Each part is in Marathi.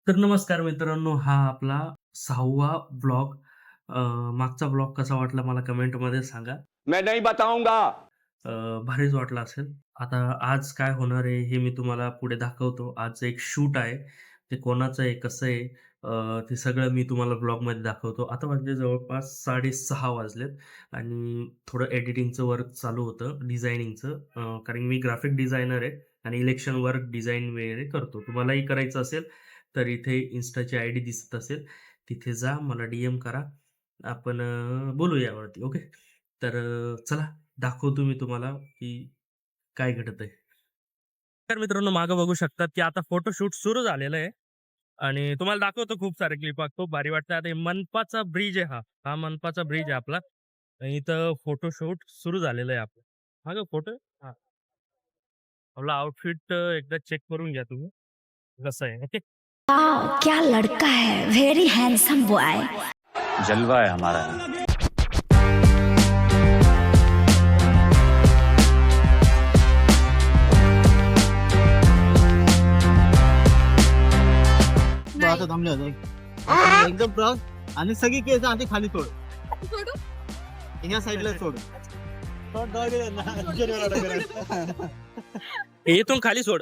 तर नमस्कार मित्रांनो, हा आपला 6वा ब्लॉग. मागचा ब्लॉग कसा वाटला मला कमेंटमध्ये सांगा. मैं नहीं बताऊंगा. अ, भारीच वाटला असेल. आता आज काय होणार आहे हे मी तुम्हाला पुढे दाखवतो. आज एक शूट आहे. ते कोणाचं आहे, कसं आहे, ते सगळं मी तुम्हाला ब्लॉगमध्ये दाखवतो. आता वाजले जवळपास 6:30 वाजलेत आणि थोडं एडिटिंगचं वर्क चालू होतं, डिझायनिंगचं. कारण मी ग्राफिक डिझायनर आहे आणि इलेक्शन वर्क डिझाइन वगैरे करतो. तुम्हालाही करायचं असेल तर इथे Instaची आयडी दिसत असेल, तिथे जा, मला डी-एम करा. आपण बोलू यावरती. ओके. तर चला दाखवतो मी तुम्हाला की काय घडतंय. तर मित्रांनो, मागं बघू शकतात की आता फोटोशूट सुरू झालेलं आहे आणि तुम्हाला दाखवतो खूप सारे क्लिप. खूप भारी वाटतं. आता हे मनपाचा ब्रिज आहे. हा मनपाचा ब्रिज आहे आपला. आणि इथं फोटोशूट सुरू झालेलं आहे आपलं. हा जो फोटो हा आपला आउटफिट एकदा चेक करून घ्या तुम्ही कसं आहे. ओके. वाह क्या लड़का है, वेरी हैंडसम बॉय। जलवा है हमारा. असं थांबले होते एकदम क्रॉस आणि सगळी केस आधी खाली सोड ह्या साईडला सोड इथून खाली सोड.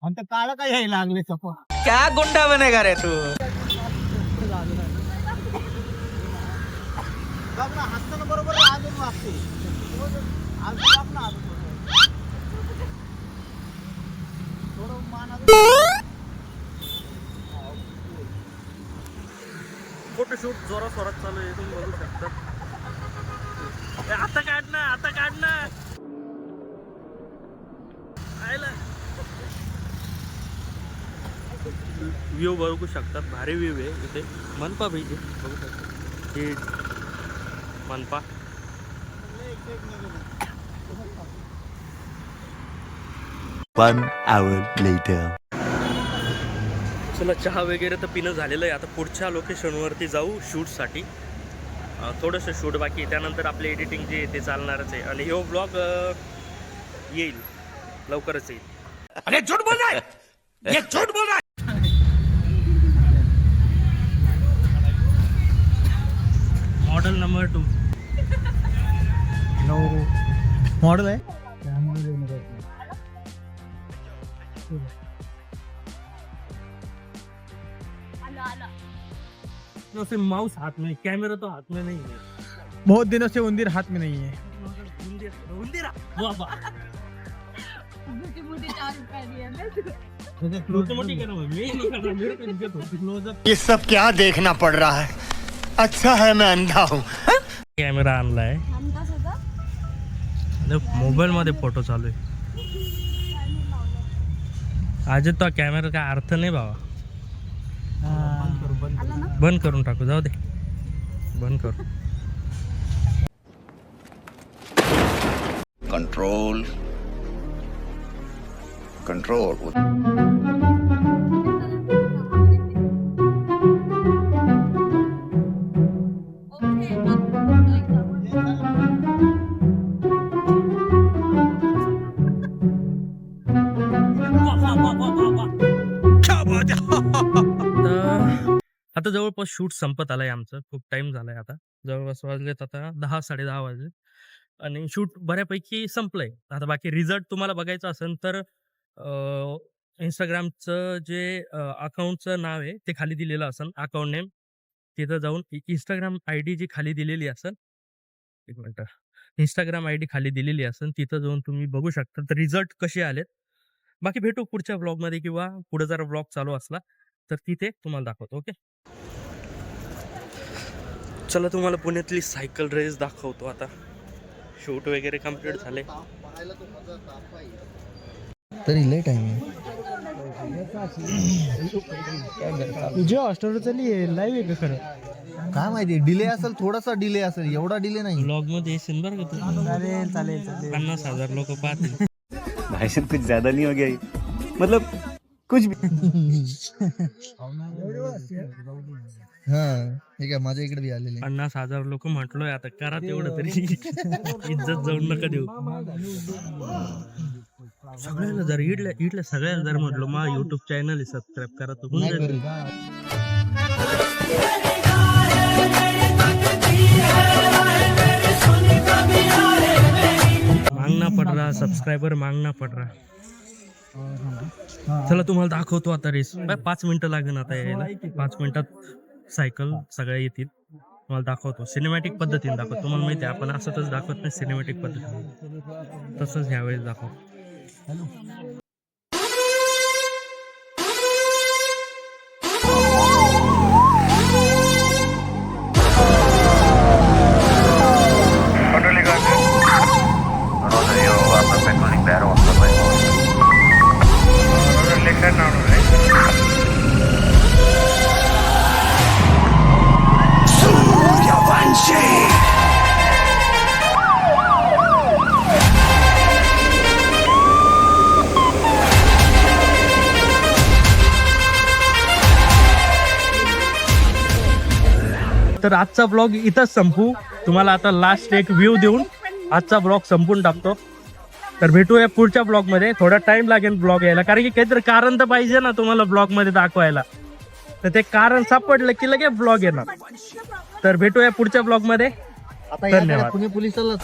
आणि ते काळं काय यायला लागले सपो क्या गुंडा बनेगा रे तू. हसताना बरोबर अजून वागते थोडं फोटोशूट जोरात चालू आहे, तुम्ही बघू शकता. आता काढ ना, आता काढ ना. व्ह्यू बघू शकतात, भारी व्ह्यू आहे इथे. मनपा बीच आहे, बघू शकता. हे मनपा. One hour later. चला, चहा वगैरे तर पिणं झालेलं आहे. आता पुढच्या लोकेशनवरती जाऊ शूटसाठी. थोडंसं शूट बाकी आहे, त्यानंतर आपले एडिटिंग जे आहे ते चालणारच आहे आणि हे ब्लॉग येईल लवकरच येईल. अरे झूठ बोल रहा है, ये झूठ बोल रहा है. Model number 2. मॉडल है सिर्फ माउस हाथ में, कैमरा तो हाथ में नहीं है. बहुत दिनों से उंदीर हाथ में नहीं है ये सब क्या देखना पड़ रहा है? अच्छा है मैं अंधा हूँ. कॅमेरा आणलाय, मोबाईल मध्ये फोटो चालू आहे. आज तो कॅमेरा काय अर्थ नाही बाबा. बंद करून टाकू, जाऊ दे, बंद करू. Control control. आता जवळपास शूट संपत आलंय आमचं. खूप टाइम झालाय. आता जवळपास वाजलेत आता 10-10:30 वाजले आणि शूट बऱ्यापैकी संपलंय. आता बाकी रिझल्ट तुम्हाला बघायचा असेल तर इंस्टाग्रामचं जे अकाउंटचं नाव आहे ते खाली दिलेलं असेल, अकाउंट नेम. तिथं जाऊन इंस्टाग्राम आय डी जी खाली दिलेली असेल, एक मिनटं, इंस्टाग्राम आय डी खाली दिलेली असेल, तिथं जाऊन तुम्ही बघू शकता तर रिझल्ट कसे आलेत. बाकी भेटू पुढच्या ब्लॉगमध्ये किंवा पुढे जरा ब्लॉग चालू असला तर तिथे तुम्हाला दाखवतो. ओके. चला, तुम्हाला पुण्यातली सायकल रेस दाखवतो. आता शूट वगैरे कम्प्लीट झाले. तरी लेट आहे तुझ्या हॉस्टेलवर चालली आहे लाईव्ह आहे का खरं काय माहिती डिले असेल थोडासा डिले असेल एवढा डिले नाही ब्लॉग मध्ये येशील बरं का तू. चालेल चालेल 50,000 लोक पाहतील. भाषण कुछ ज्यादा नहीं हो गया ये? मतलब कुछ भी. हा ठीक आहे माझ्या इकडे बी आलेले 50,000 लोक म्हटलोय आता करा तेवढं तरी इज्जत जाऊन नका देऊ सगळ्याला जर इथल्या सगळ्याला जर म्हटलं मा युट्यूब चॅनल सबस्क्राईब करा तर होऊन जाईल. मागना पड रहा सबस्क्रायबर मागना पड रहा. चला तुम्हाला दाखवतो आता रेस 5 मिनिटं लागेल आता यायला 5 मिनिटात सायकल सगळ्या येतील तुम्हाला दाखवतो सिनेमॅटिक पद्धतीने दाखवतो तुम्हाला माहिती आहे आपण असंच दाखवत नाही सिनेमॅटिक पद्धतीने तसंच ह्यावेळेस दाखवतो. तर आजचा ब्लॉग इथंच संपू तुम्हाला आता लास्ट एक व्ह्यू देऊन आजचा ब्लॉग संपून टाकतो. तर भेटूया पुढच्या ब्लॉग मध्ये थोडा टाइम लागेल ब्लॉग यायला कारण की काहीतरी कारण तर पाहिजे ना तुम्हाला ब्लॉग मध्ये दाखवायला तर ते कारण सापडलं की लगेच ब्लॉग येणार. तर भेटूया पुढच्या ब्लॉग मध्ये आता धन्यवाद. पुणे पोलिसाला